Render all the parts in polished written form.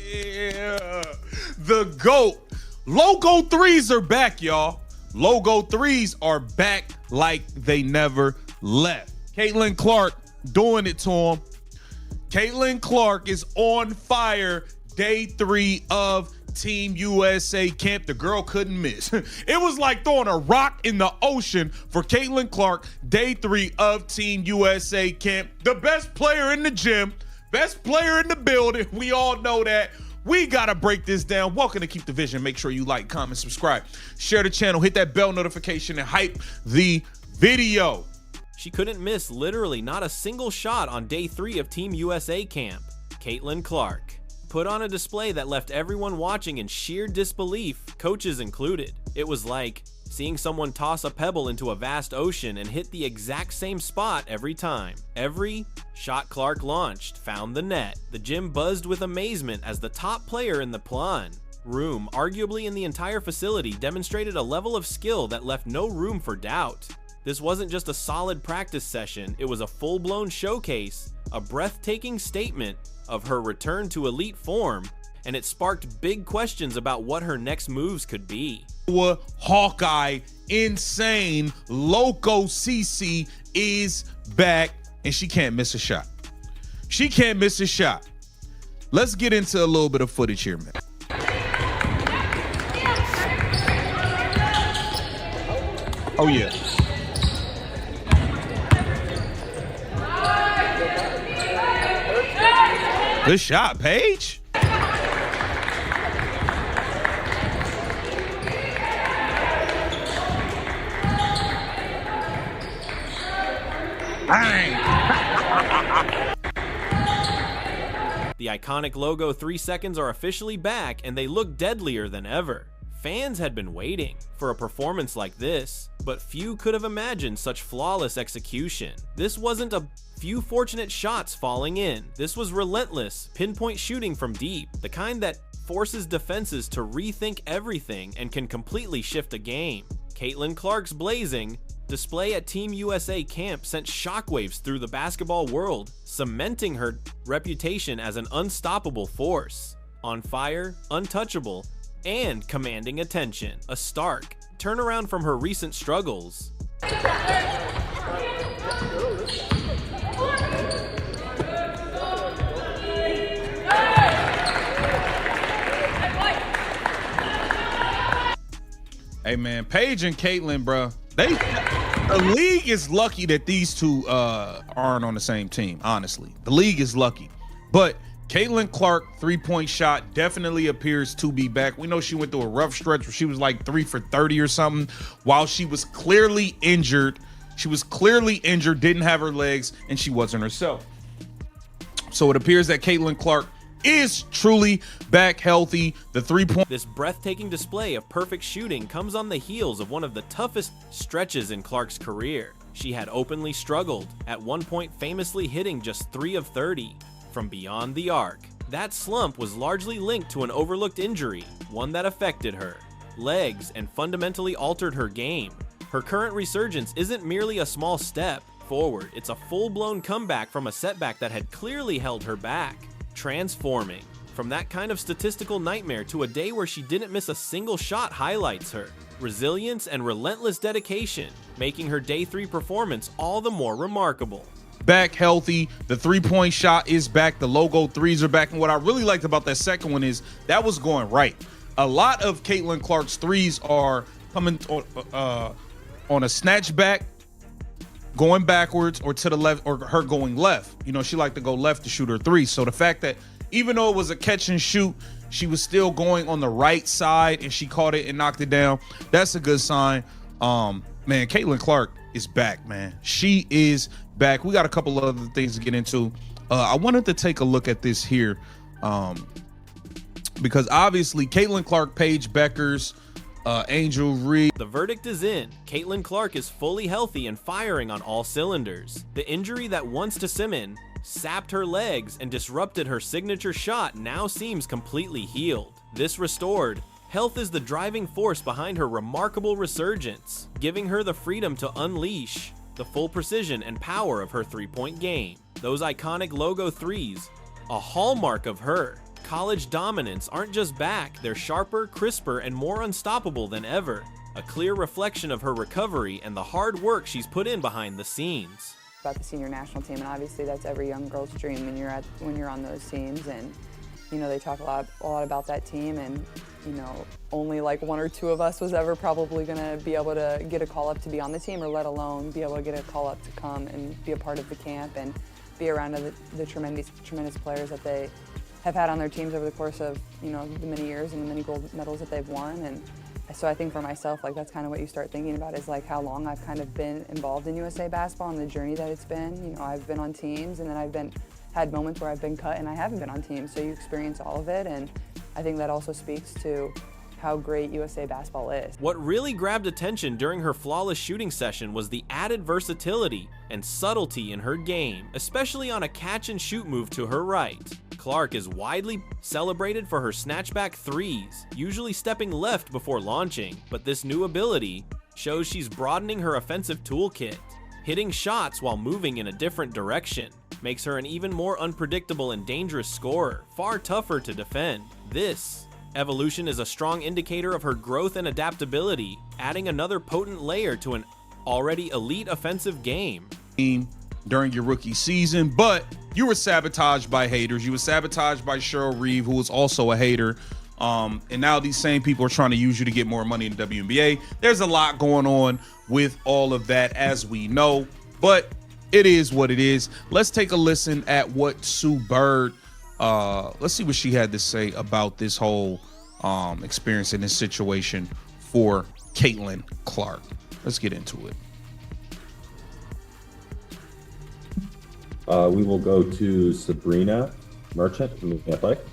Yeah. The GOAT. Logo threes are back, y'all. Logo threes are back like they never left. Caitlin Clark doing it to him. Caitlin Clark is on fire. Day 3 of Team USA camp. The girl couldn't miss. It was like throwing a rock in the ocean for Caitlin Clark. Day 3 of Team USA camp. The best player in the gym. Best player in the building. We all know that. We got to break this down. Welcome to Keep the Vision. Make sure you like, comment, subscribe, share the channel, hit that bell notification, and hype the video. She couldn't miss literally not a single shot on day 3 of Team USA camp. Caitlin Clark put on a display that left everyone watching in sheer disbelief, coaches included. It was like seeing someone toss a pebble into a vast ocean and hit the exact same spot every time. Every shot Clark launched found the net. The gym buzzed with amazement as the top player in the plan room, arguably in the entire facility, demonstrated a level of skill that left no room for doubt. This wasn't just a solid practice session, it was a full-blown showcase, a breathtaking statement of her return to elite form, and it sparked big questions about what her next moves could be. Hawkeye, insane, Loco CC is back, and she can't miss a shot. She can't miss a shot. Let's get into a little bit of footage here, man. Oh, yeah. Good shot, Paige. The iconic logo 3 seconds are officially back, and they look deadlier than ever. Fans had been waiting for a performance like this, but few could have imagined such flawless execution. This wasn't a few fortunate shots falling in. This was relentless, pinpoint shooting from deep, the kind that forces defenses to rethink everything and can completely shift a game. Caitlin Clark's blazing display at Team USA camp sent shockwaves through the basketball world, cementing her reputation as an unstoppable force. On fire, untouchable, and commanding attention. A stark turnaround from her recent struggles. Hey man, Paige and Caitlin, bro. The league is lucky that these two aren't on the same team. Honestly, the league is lucky. But Caitlin Clark 3-point shot definitely appears to be back. We know she went through a rough stretch where she was like 3 for 30 or something, while she was clearly injured. She was clearly injured, didn't have her legs, and she wasn't herself. So it appears that Caitlin Clark is truly back healthy. The 3-point. This breathtaking display of perfect shooting comes on the heels of one of the toughest stretches in Clark's career. She had openly struggled, at one point famously hitting just 3 of 30 from beyond the arc. That slump was largely linked to an overlooked injury, one that affected her legs and fundamentally altered her game. Her current resurgence isn't merely a small step forward, it's a full-blown comeback from a setback that had clearly held her back. Transforming from that kind of statistical nightmare to a day where she didn't miss a single shot highlights her resilience and relentless dedication, making her day 3 performance all the more remarkable. Back healthy, the 3-point shot is back, the logo threes are back, and what I really liked about that second one is that was going right. A lot of Caitlin Clark's threes are coming on a snatch back, going backwards, or to the left, or her going left. You know, she liked to go left to shoot her three. So the fact that even though it was a catch and shoot, she was still going on the right side and she caught it and knocked it down. That's a good sign. Man, Caitlin Clark is back, man. She is back. We got a couple of other things to get into. I wanted to take a look at this here because obviously Caitlin Clark, Paige Beckers, Angel Reed. The verdict is in. Caitlin Clark is fully healthy and firing on all cylinders. The injury that once to Simmon sapped her legs and disrupted her signature shot now seems completely healed. This restored health is the driving force behind her remarkable resurgence, giving her the freedom to unleash the full precision and power of her 3-point game. Those iconic logo threes, a hallmark of her, college dominance aren't just back, they're sharper, crisper, and more unstoppable than ever. A clear reflection of her recovery and the hard work she's put in behind the scenes. About the senior national team, and obviously that's every young girl's dream when you're on those teams. And they talk a lot about that team, and only like one or two of us was ever probably going to be able to get a call up to be on the team, or let alone be able to get a call up to come and be a part of the camp and be around the tremendous players that they have had on their teams over the course of the many years and the many gold medals that they've won. And so I think for myself, like, that's kind of what you start thinking about, is like how long I've kind of been involved in USA basketball and the journey that it's been. I've been on teams, and then I've had moments where I've been cut and I haven't been on teams, so you experience all of it. And I think that also speaks to how great USA basketball is. What really grabbed attention during her flawless shooting session was the added versatility and subtlety in her game, especially on a catch and shoot move to her right. Clark is widely celebrated for her snatchback threes, usually stepping left before launching, but this new ability shows she's broadening her offensive toolkit. Hitting shots while moving in a different direction makes her an even more unpredictable and dangerous scorer, far tougher to defend. This evolution is a strong indicator of her growth and adaptability, adding another potent layer to an already elite offensive game. During your rookie season, but you were sabotaged by haters. You were sabotaged by Cheryl Reeve, who was also a hater. And now these same people are trying to use you to get more money in the WNBA. There's a lot going on with all of that, as we know, but it is what it is. Let's take a listen at what Sue Bird, let's see what she had to say about this whole experience in this situation for Caitlin Clark. Let's get into it. We will go to Sabrina Merchant from The Athletic.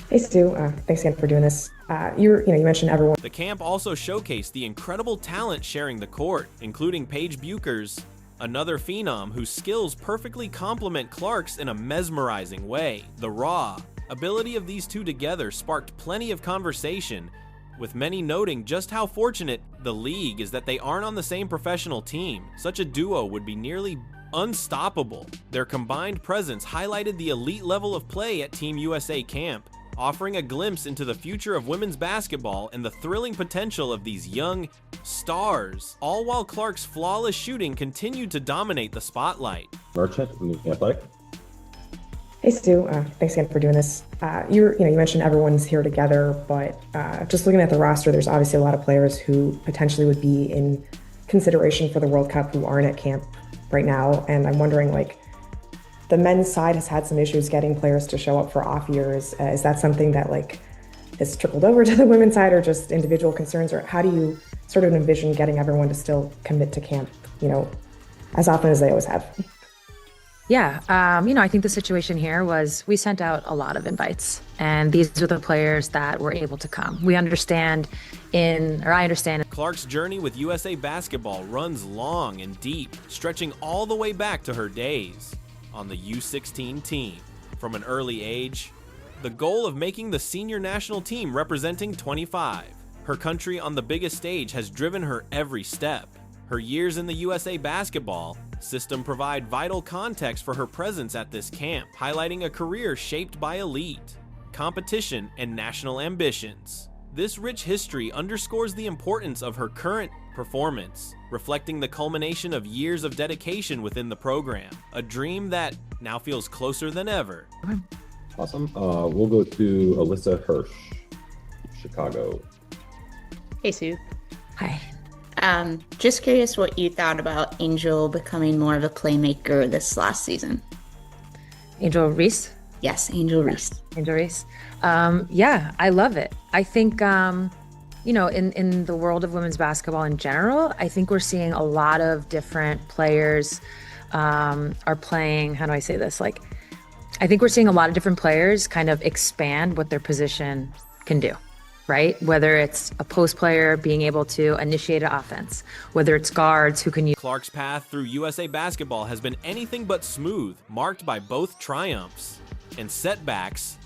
Hey Stu, thanks again for doing this. You mentioned everyone. The camp also showcased the incredible talent sharing the court, including Paige Buchers, another phenom whose skills perfectly complement Clark's in a mesmerizing way. The raw ability of these two together sparked plenty of conversation, with many noting just how fortunate the league is that they aren't on the same professional team. Such a duo would be nearly unstoppable. Their combined presence highlighted the elite level of play at Team USA camp, offering a glimpse into the future of women's basketball and the thrilling potential of these young stars, all while Clark's flawless shooting continued to dominate the spotlight. Merchant from The Athletic. Hey Stu, thanks again for doing this. You mentioned everyone's here together, but just looking at the roster, there's obviously a lot of players who potentially would be in consideration for the World Cup who aren't at camp right now, and I'm wondering, like, the men's side has had some issues getting players to show up for off years. Is that something that has trickled over to the women's side, or just individual concerns, or how do you sort of envision getting everyone to still commit to camp, as often as they always have? Yeah, I think the situation here was we sent out a lot of invites, and these are the players that were able to come. I understand. Clark's journey with USA basketball runs long and deep, stretching all the way back to her days on the U16 team. From an early age, the goal of making the senior national team representing 25. Her country on the biggest stage has driven her every step. Her years in the USA basketball system provide vital context for her presence at this camp, highlighting a career shaped by elite competition and national ambitions. This rich history underscores the importance of her current performance, reflecting the culmination of years of dedication within the program, a dream that now feels closer than ever. Awesome. We'll go to Alyssa Hirsch, Chicago. Hey, Sue. Hi. Just curious what you thought about Angel becoming more of a playmaker this last season. Angel Reese? Yes, Angel Reese. Angel Reese. Yeah, I love it. I think, in the world of women's basketball in general, I think we're seeing a lot of different players are playing, how do I say this? I think we're seeing a lot of different players kind of expand what their position can do, right? Whether it's a post player being able to initiate an offense, whether it's guards who can use. Clark's path through USA basketball has been anything but smooth, marked by both triumphs and setbacks,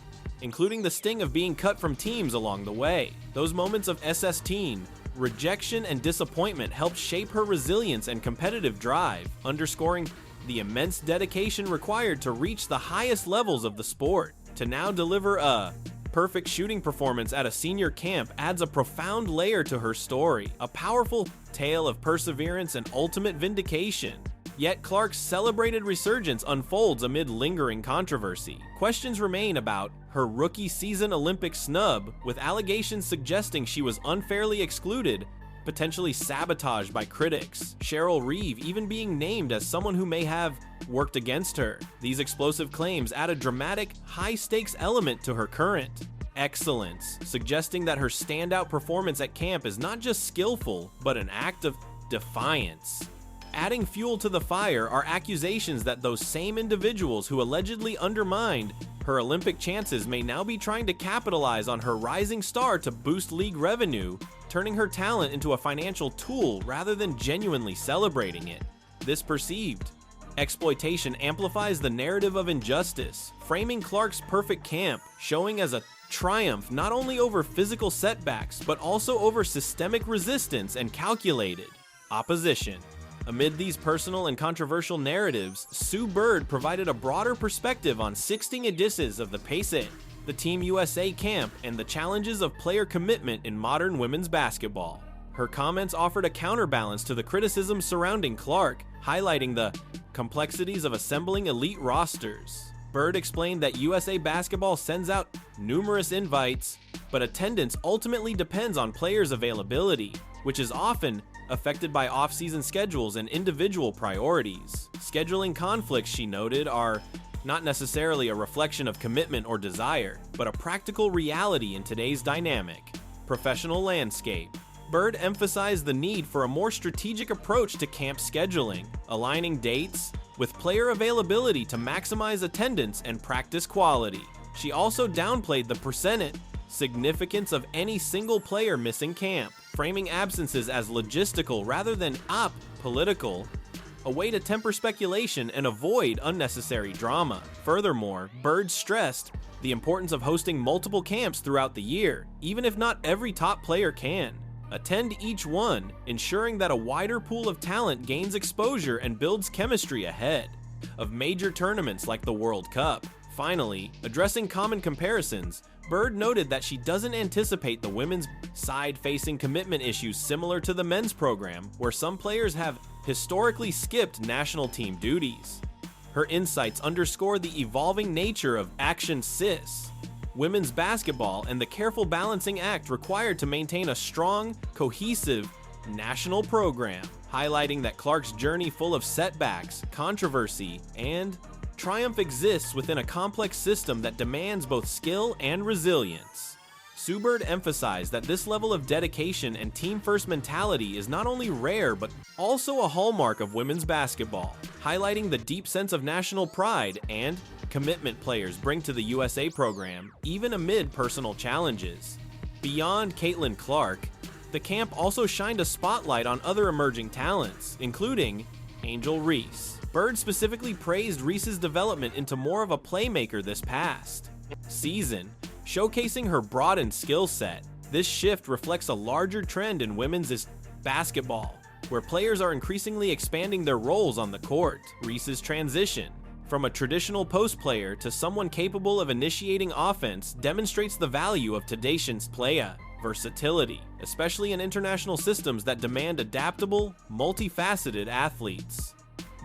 including the sting of being cut from teams along the way. Those moments of SS teen, rejection, and disappointment helped shape her resilience and competitive drive, underscoring the immense dedication required to reach the highest levels of the sport. To now deliver a perfect shooting performance at a senior camp adds a profound layer to her story, a powerful tale of perseverance and ultimate vindication. Yet Clark's celebrated resurgence unfolds amid lingering controversy. Questions remain about her rookie season Olympic snub, with allegations suggesting she was unfairly excluded, potentially sabotaged by critics. Cheryl Reeve even being named as someone who may have worked against her. These explosive claims add a dramatic, high-stakes element to her current excellence, suggesting that her standout performance at camp is not just skillful, but an act of defiance. Adding fuel to the fire are accusations that those same individuals who allegedly undermined her Olympic chances may now be trying to capitalize on her rising star to boost league revenue, turning her talent into a financial tool rather than genuinely celebrating it. This perceived exploitation amplifies the narrative of injustice, framing Clark's perfect camp, showing as a triumph not only over physical setbacks, but also over systemic resistance and calculated opposition. Amid these personal and controversial narratives, Sue Bird provided a broader perspective on 16 editions of the Pace It, the Team USA camp, and the challenges of player commitment in modern women's basketball. Her comments offered a counterbalance to the criticism surrounding Clark, highlighting the complexities of assembling elite rosters. Bird explained that USA Basketball sends out numerous invites, but attendance ultimately depends on players' availability, which is often affected by off-season schedules and individual priorities. Scheduling conflicts, she noted, are not necessarily a reflection of commitment or desire, but a practical reality in today's dynamic professional landscape. Bird emphasized the need for a more strategic approach to camp scheduling, aligning dates with player availability to maximize attendance and practice quality. She also downplayed the percentage significance of any single player missing camp, framing absences as logistical rather than political, a way to temper speculation and avoid unnecessary drama. Furthermore, Bird stressed the importance of hosting multiple camps throughout the year, even if not every top player can. Attend each one, ensuring that a wider pool of talent gains exposure and builds chemistry ahead of major tournaments like the World Cup. Finally, addressing common comparisons, Bird noted that she doesn't anticipate the women's side facing commitment issues similar to the men's program, where some players have historically skipped national team duties. Her insights underscore the evolving nature of action cis women's basketball and the careful balancing act required to maintain a strong, cohesive national program, highlighting that Clark's journey full of setbacks, controversy, and triumph exists within a complex system that demands both skill and resilience. Sue Bird emphasized that this level of dedication and team-first mentality is not only rare but also a hallmark of women's basketball, highlighting the deep sense of national pride and commitment players bring to the USA program, even amid personal challenges. Beyond Caitlin Clark, the camp also shined a spotlight on other emerging talents, including Angel Reese. Bird specifically praised Reese's development into more of a playmaker this past season, showcasing her broadened skill set. This shift reflects a larger trend in women's basketball, where players are increasingly expanding their roles on the court. Reese's transition from a traditional post player to someone capable of initiating offense demonstrates the value of today's playa versatility, especially in international systems that demand adaptable, multifaceted athletes.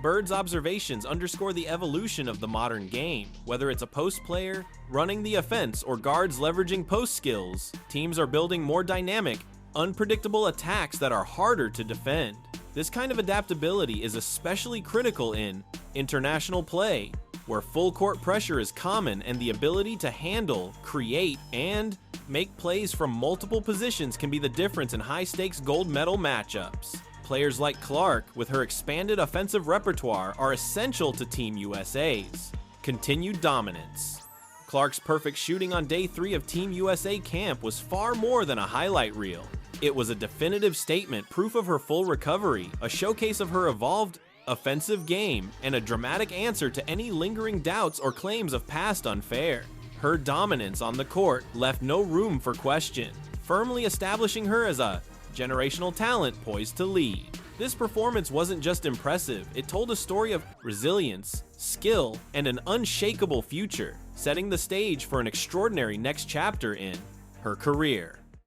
Bird's observations underscore the evolution of the modern game. Whether it's a post player running the offense or guards leveraging post skills, teams are building more dynamic, unpredictable attacks that are harder to defend. This kind of adaptability is especially critical in international play, where full court pressure is common and the ability to handle, create, and make plays from multiple positions can be the difference in high-stakes gold medal matchups. Players like Clark, with her expanded offensive repertoire, are essential to Team USA's continued dominance. Clark's perfect shooting on day 3 of Team USA camp was far more than a highlight reel. It was a definitive statement, proof of her full recovery, a showcase of her evolved offensive game, and a dramatic answer to any lingering doubts or claims of past unfair. Her dominance on the court left no room for question, firmly establishing her as a generational talent poised to lead. This performance wasn't just impressive, it told a story of resilience, skill, and an unshakable future. setting the stage for an extraordinary next chapter in her career.